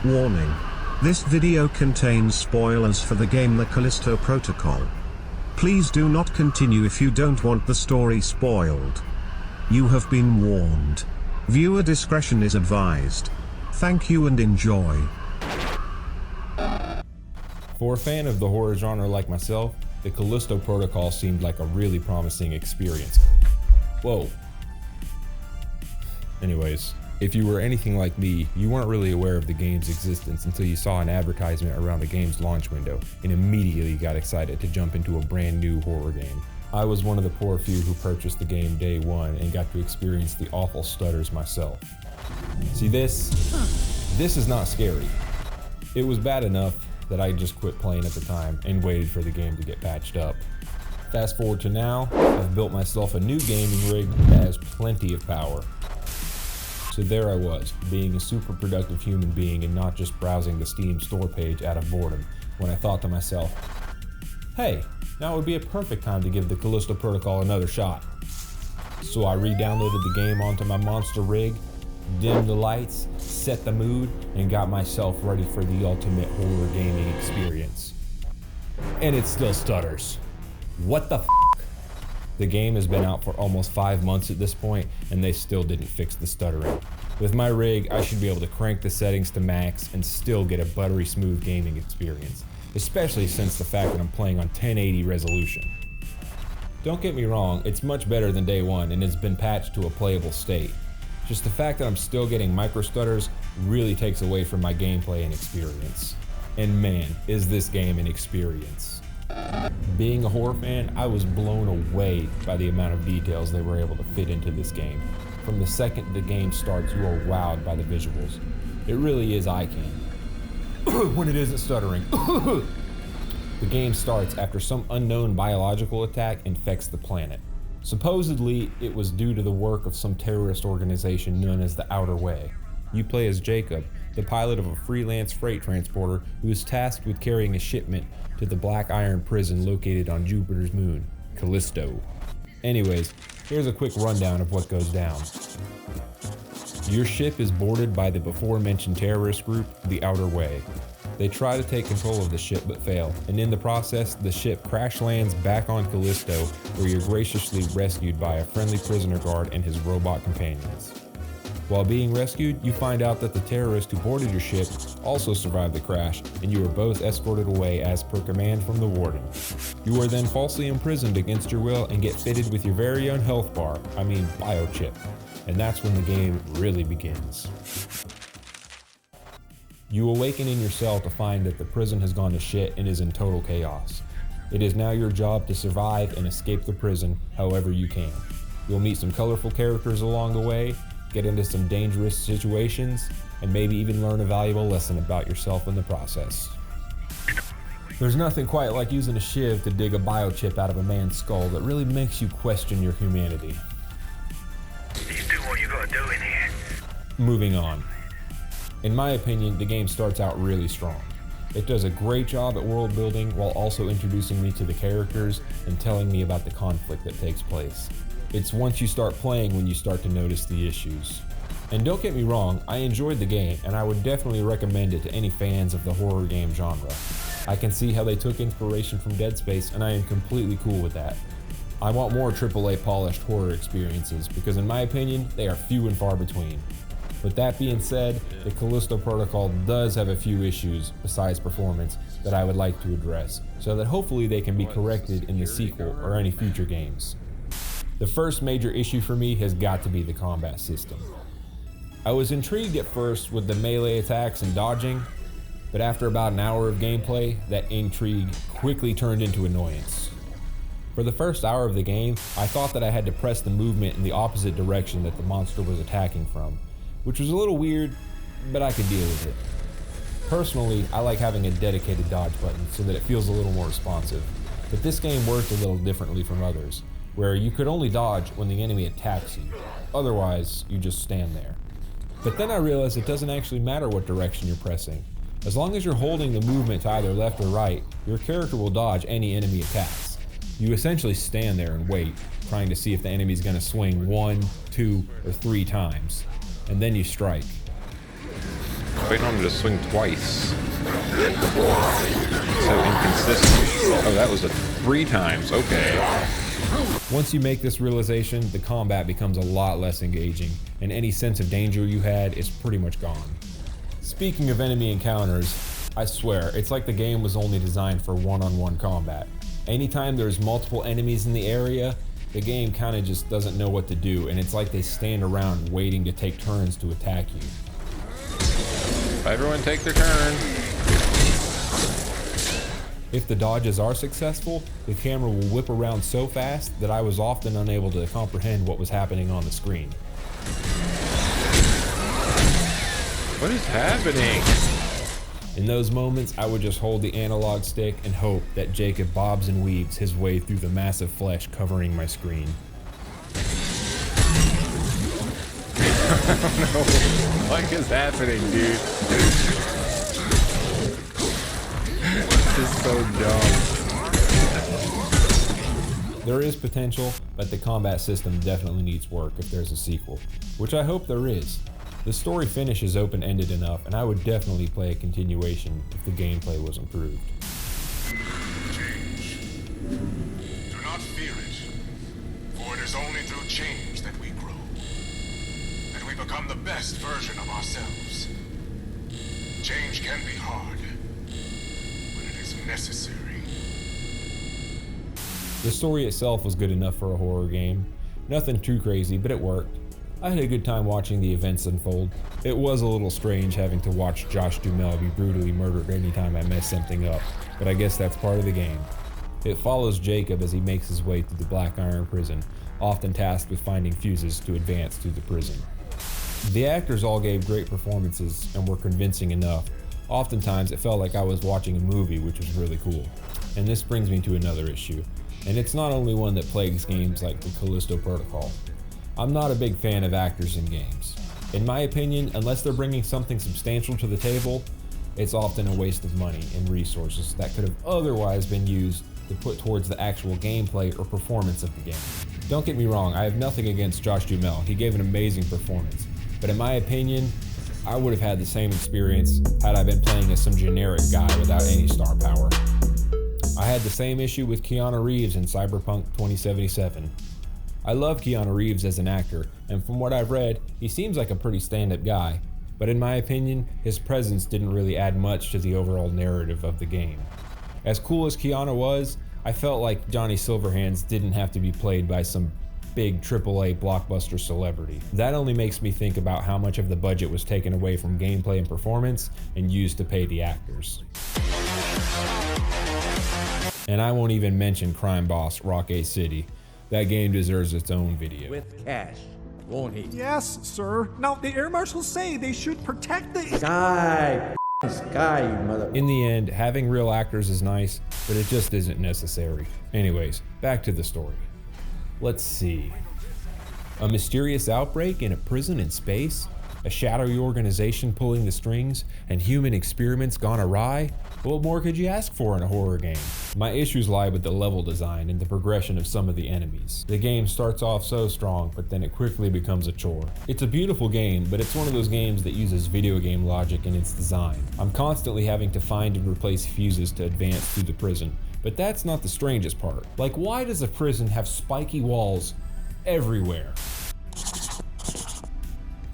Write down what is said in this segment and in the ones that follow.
Warning. This video contains spoilers for the game The Callisto Protocol. Please do not continue if you don't want the story spoiled. You have been warned. Viewer discretion is advised. Thank you and enjoy. For a fan of the horror genre like myself, the Callisto Protocol seemed like a really promising experience. Whoa. Anyways, if you were anything like me, you weren't really aware of the game's existence until you saw an advertisement around the game's launch window and immediately got excited to jump into a brand new horror game. I was one of the poor few who purchased the game day one and got to experience the awful stutters myself. See this is not scary. It was bad enough that I just quit playing at the time and waited for the game to get patched up. Fast forward to now, I've built myself a new gaming rig that has plenty of power. So there I was, being a super productive human being and not just browsing the Steam store page out of boredom, when I thought to myself, hey, now would be a perfect time to give the Callisto Protocol another shot. So I re-downloaded the game onto my monster rig, dimmed the lights, set the mood, and got myself ready for the ultimate horror gaming experience. And it still stutters. What the f***? The game has been out for almost 5 months at this point, and they still didn't fix the stuttering. With my rig, I should be able to crank the settings to max and still get a buttery smooth gaming experience, especially since the fact that I'm playing on 1080 resolution. Don't get me wrong, it's much better than day one and has been patched to a playable state. Just the fact that I'm still getting micro stutters really takes away from my gameplay and experience. And man, is this game an experience. Being a horror fan, I was blown away by the amount of details they were able to fit into this game. From the second the game starts, you are wowed by the visuals. It really is eye-candy. When it isn't stuttering. The game starts after some unknown biological attack infects the planet. Supposedly, it was due to the work of some terrorist organization known as the Outer Way. You play as Jacob, the pilot of a freelance freight transporter who is tasked with carrying a shipment to the Black Iron prison located on Jupiter's moon, Callisto. Anyways, here's a quick rundown of what goes down. Your ship is boarded by the before-mentioned terrorist group, the Outer Way. They try to take control of the ship but fail, and in the process, the ship crash lands back on Callisto, where you're graciously rescued by a friendly prisoner guard and his robot companions. While being rescued, you find out that the terrorist who boarded your ship also survived the crash, and you are both escorted away as per command from the warden. You are then falsely imprisoned against your will and get fitted with your very own health bar, biochip, and that's when the game really begins. You awaken in your cell to find that the prison has gone to shit and is in total chaos. It is now your job to survive and escape the prison however you can. You'll meet some colorful characters along the way, get into some dangerous situations, and maybe even learn a valuable lesson about yourself in the process. There's nothing quite like using a shiv to dig a biochip out of a man's skull that really makes you question your humanity. You do what you gotta do in here. Moving on. In my opinion, the game starts out really strong. It does a great job at world building while also introducing me to the characters and telling me about the conflict that takes place. It's once you start playing when you start to notice the issues. And don't get me wrong, I enjoyed the game and I would definitely recommend it to any fans of the horror game genre. I can see how they took inspiration from Dead Space and I am completely cool with that. I want more AAA polished horror experiences because in my opinion, they are few and far between. With that being said, the Callisto Protocol does have a few issues besides performance that I would like to address, so that hopefully they can be corrected in the sequel or any future games. The first major issue for me has got to be the combat system. I was intrigued at first with the melee attacks and dodging, but after about an hour of gameplay, that intrigue quickly turned into annoyance. For the first hour of the game, I thought that I had to press the movement in the opposite direction that the monster was attacking from, which was a little weird, but I could deal with it. Personally, I like having a dedicated dodge button so that it feels a little more responsive, but this game worked a little differently from others, where you could only dodge when the enemy attacks you, otherwise you just stand there. But then I realized it doesn't actually matter what direction you're pressing. As long as you're holding the movement to either left or right, your character will dodge any enemy attacks. You essentially stand there and wait, trying to see if the enemy's gonna swing 1, 2, or 3 times, and then you strike. Waiting on him to swing twice. So inconsistent. Oh, that was a 3 times. Okay. Once you make this realization, the combat becomes a lot less engaging, and any sense of danger you had is pretty much gone. Speaking of enemy encounters, I swear, it's like the game was only designed for one-on-one combat. Anytime there's multiple enemies in the area, the game kinda just doesn't know what to do, and it's like they stand around waiting to take turns to attack you. Everyone take their turn. If the dodges are successful, the camera will whip around so fast that I was often unable to comprehend what was happening on the screen. What is happening? In those moments, I would just hold the analog stick and hope that Jacob bobs and weaves his way through the massive flesh covering my screen. No, what is happening, dude? This is so dumb. There is potential, but the combat system definitely needs work if there's a sequel, which I hope there is. The story finish is open-ended enough, and I would definitely play a continuation if the gameplay was improved. Change. Do not fear it, for it is only through change that we grow, that we become the best version of ourselves. Change can be hard, but it is necessary. The story itself was good enough for a horror game. Nothing too crazy, but it worked. I had a good time watching the events unfold. It was a little strange having to watch Josh Duhamel be brutally murdered anytime I messed something up, but I guess that's part of the game. It follows Jacob as he makes his way through the Black Iron prison, often tasked with finding fuses to advance through the prison. The actors all gave great performances and were convincing enough. Oftentimes it felt like I was watching a movie, which was really cool. And this brings me to another issue, and it's not only one that plagues games like the Callisto Protocol. I'm not a big fan of actors in games. In my opinion, unless they're bringing something substantial to the table, it's often a waste of money and resources that could have otherwise been used to put towards the actual gameplay or performance of the game. Don't get me wrong, I have nothing against Josh Duhamel. He gave an amazing performance. But in my opinion, I would have had the same experience had I been playing as some generic guy without any star power. I had the same issue with Keanu Reeves in Cyberpunk 2077. I love Keanu Reeves as an actor, and from what I've read, he seems like a pretty stand-up guy, but in my opinion, his presence didn't really add much to the overall narrative of the game. As cool as Keanu was, I felt like Johnny Silverhands didn't have to be played by some big AAA blockbuster celebrity. That only makes me think about how much of the budget was taken away from gameplay and performance and used to pay the actors. And I won't even mention crime boss Rockay City. That game deserves its own video. With cash, won't he? Yes, sir. Now, the air marshals say they should protect the... Sky, you mother... In the end, having real actors is nice, but it just isn't necessary. Anyways, back to the story. Let's see. A mysterious outbreak in a prison in space? A shadowy organization pulling the strings? And human experiments gone awry? What more could you ask for in a horror game? My issues lie with the level design and the progression of some of the enemies. The game starts off so strong, but then it quickly becomes a chore. It's a beautiful game, but it's one of those games that uses video game logic in its design. I'm constantly having to find and replace fuses to advance through the prison, but that's not the strangest part. Like, why does a prison have spiky walls everywhere?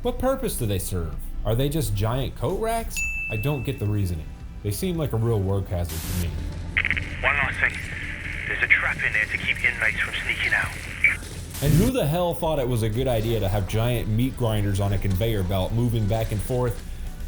What purpose do they serve? Are they just giant coat racks? I don't get the reasoning. They seem like a real work hazard to me. One last thing. There's a trap in there to keep inmates from sneaking out. And who the hell thought it was a good idea to have giant meat grinders on a conveyor belt moving back and forth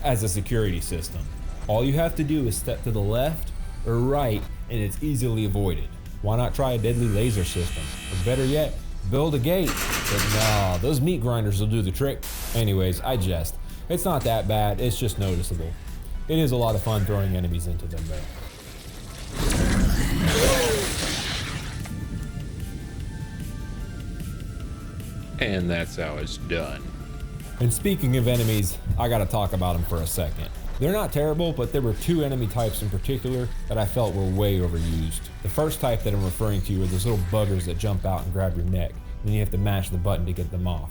as a security system? All you have to do is step to the left or right and it's easily avoided. Why not try a deadly laser system? Or better yet, build a gate. But nah, those meat grinders will do the trick. Anyways, I jest. It's not that bad, it's just noticeable. It is a lot of fun throwing enemies into them though. And that's how it's done. And speaking of enemies, I gotta talk about them for a second. They're not terrible, but there were two enemy types in particular that I felt were way overused. The first type that I'm referring to are those little buggers that jump out and grab your neck, and then you have to mash the button to get them off.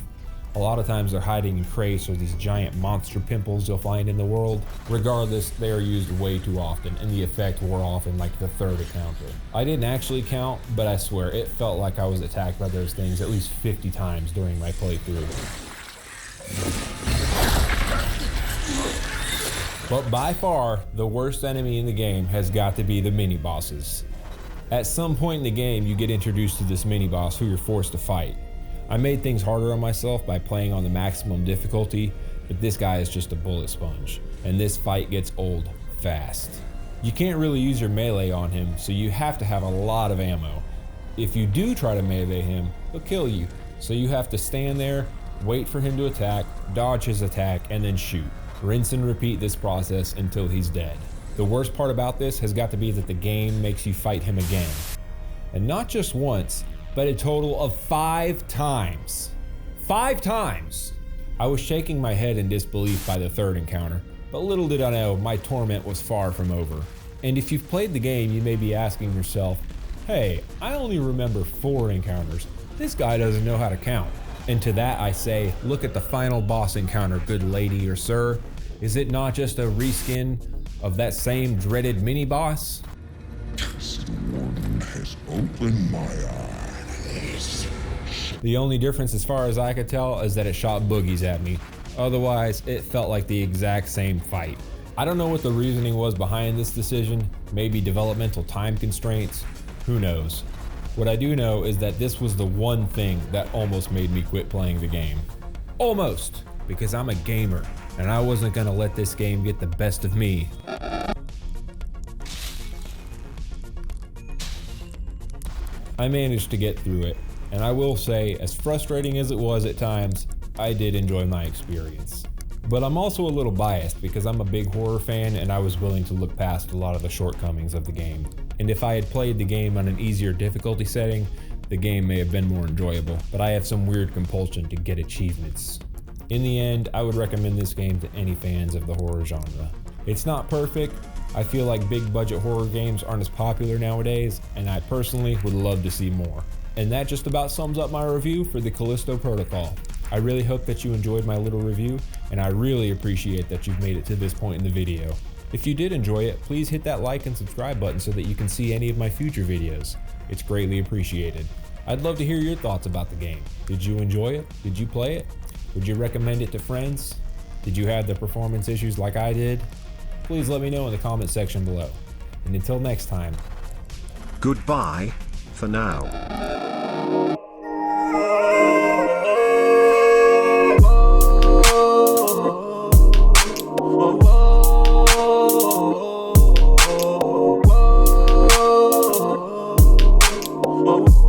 A lot of times they're hiding in crates or these giant monster pimples you'll find in the world. Regardless, they are used way too often, and the effect wore off in like the third encounter. I didn't actually count, but I swear it felt like I was attacked by those things at least 50 times during my playthrough. But by far, the worst enemy in the game has got to be the mini-bosses. At some point in the game, you get introduced to this mini-boss who you're forced to fight. I made things harder on myself by playing on the maximum difficulty, but this guy is just a bullet sponge, and this fight gets old fast. You can't really use your melee on him, so you have to have a lot of ammo. If you do try to melee him, he'll kill you, so you have to stand there, wait for him to attack, dodge his attack, and then shoot. Rinse and repeat this process until he's dead. The worst part about this has got to be that the game makes you fight him again. And not just once, but a total of 5 times. 5 times! I was shaking my head in disbelief by the third encounter, but little did I know my torment was far from over. And if you've played the game, you may be asking yourself, hey, I only remember 4 encounters. This guy doesn't know how to count. And to that I say, look at the final boss encounter, good lady or sir. Is it not just a reskin of that same dreaded mini-boss? Someone has opened my eyes. The only difference as far as I could tell is that it shot boogies at me. Otherwise, it felt like the exact same fight. I don't know what the reasoning was behind this decision, maybe developmental time constraints, who knows. What I do know is that this was the one thing that almost made me quit playing the game. Almost, because I'm a gamer, and I wasn't gonna let this game get the best of me. I managed to get through it, and I will say, as frustrating as it was at times, I did enjoy my experience. But I'm also a little biased because I'm a big horror fan and I was willing to look past a lot of the shortcomings of the game. And if I had played the game on an easier difficulty setting, the game may have been more enjoyable, but I have some weird compulsion to get achievements. In the end, I would recommend this game to any fans of the horror genre. It's not perfect. I feel like big budget horror games aren't as popular nowadays, and I personally would love to see more. And that just about sums up my review for the Callisto Protocol. I really hope that you enjoyed my little review, and I really appreciate that you've made it to this point in the video. If you did enjoy it, please hit that like and subscribe button so that you can see any of my future videos. It's greatly appreciated. I'd love to hear your thoughts about the game. Did you enjoy it? Did you play it? Would you recommend it to friends? Did you have the performance issues like I did? Please let me know in the comment section below. And until next time, Goodbye, for now. Whoa.